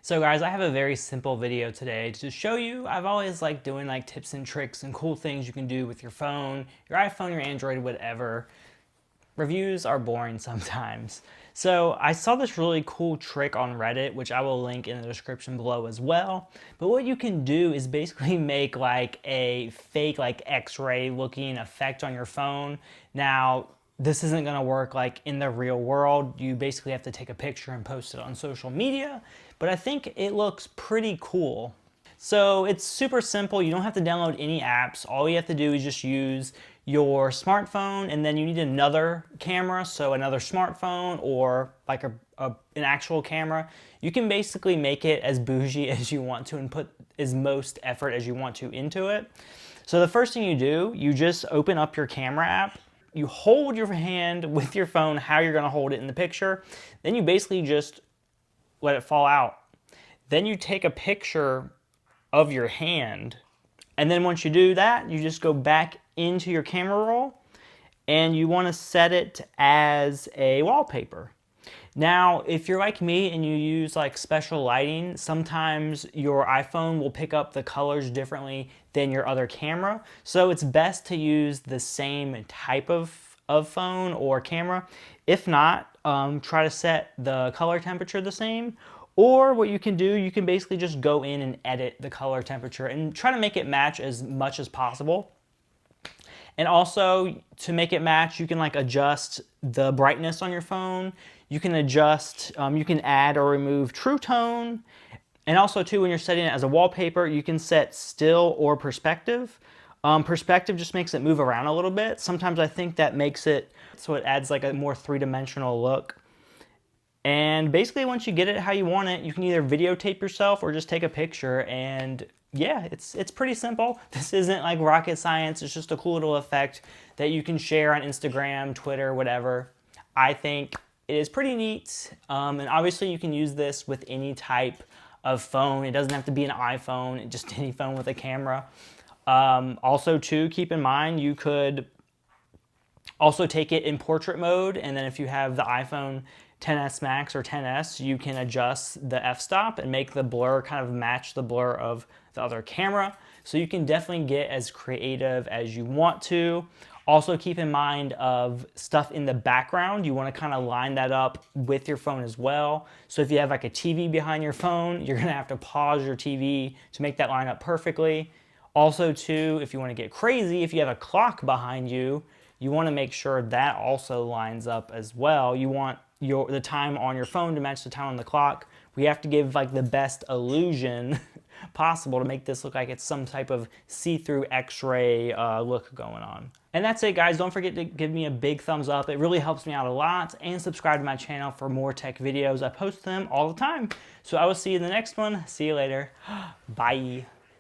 So guys, I have a very simple video today to show you. I've always liked doing like tips and tricks and cool things you can do with your phone, your iPhone, your Android, whatever. Reviews are boring sometimes. So I saw this really cool trick on Reddit, which I will link in the description below as well. But what you can do is basically make like a fake like X-ray looking effect on your phone. Now, this isn't gonna work like in the real world. You basically have to take a picture and post it on social media, but I think it looks pretty cool. So it's super simple. You don't have to download any apps. All you have to do is just use your smartphone, and then you need another camera, so another smartphone or like an actual camera. You can basically make it as bougie as you want to and put as most effort as you want to into it. So the first thing you do, you just open up your camera app. You hold your hand with your phone how you're gonna hold it in the picture. Then you basically just let it fall out. Then you take a picture of your hand. And then once you do that, you just go back into your camera roll and you want to set it as a wallpaper. Now, if you're like me and you use like special lighting, sometimes your iPhone will pick up the colors differently than your other camera. So it's best to use the same type of phone or camera. If not, try to set the color temperature the same. Or what you can do, you can basically just go in and edit the color temperature and try to make it match as much as possible. And also, to make it match, you can like adjust the brightness on your phone. You can adjust, you can add or remove true tone. And also too, when you're setting it as a wallpaper, you can set still or perspective. Perspective just makes it move around a little bit. Sometimes I think that makes it so it adds like a more three-dimensional look. And basically once you get it how you want it, you can either videotape yourself or just take a picture, and yeah, it's pretty simple. This isn't like rocket science. It's just a cool little effect that you can share on Instagram, Twitter, whatever. I think it is pretty neat. And obviously you can use this with any type of phone. It doesn't have to be an iPhone, just any phone with a camera. Also too, keep in mind, you could also take it in portrait mode, and then if you have the iPhone XS Max or XS, you can adjust the f-stop and make the blur kind of match the blur of the other camera. So you can definitely get as creative as you want to. Also keep in mind of stuff in the background. You want to kind of line that up with your phone as well. So if you have like a TV behind your phone, you're going to have to pause your TV to make that line up perfectly. Also too, if you want to get crazy, if you have a clock behind you, you want to make sure that also lines up as well. You want the time on your phone to match the time on the clock. We have to give like the best illusion possible to make this look like it's some type of see-through X-ray look going on. And that's it, guys. Don't forget to give me a big thumbs up. It really helps me out a lot. And subscribe to my channel for more tech videos. I post them all the time. So I will see you in the next one. See you later. Bye.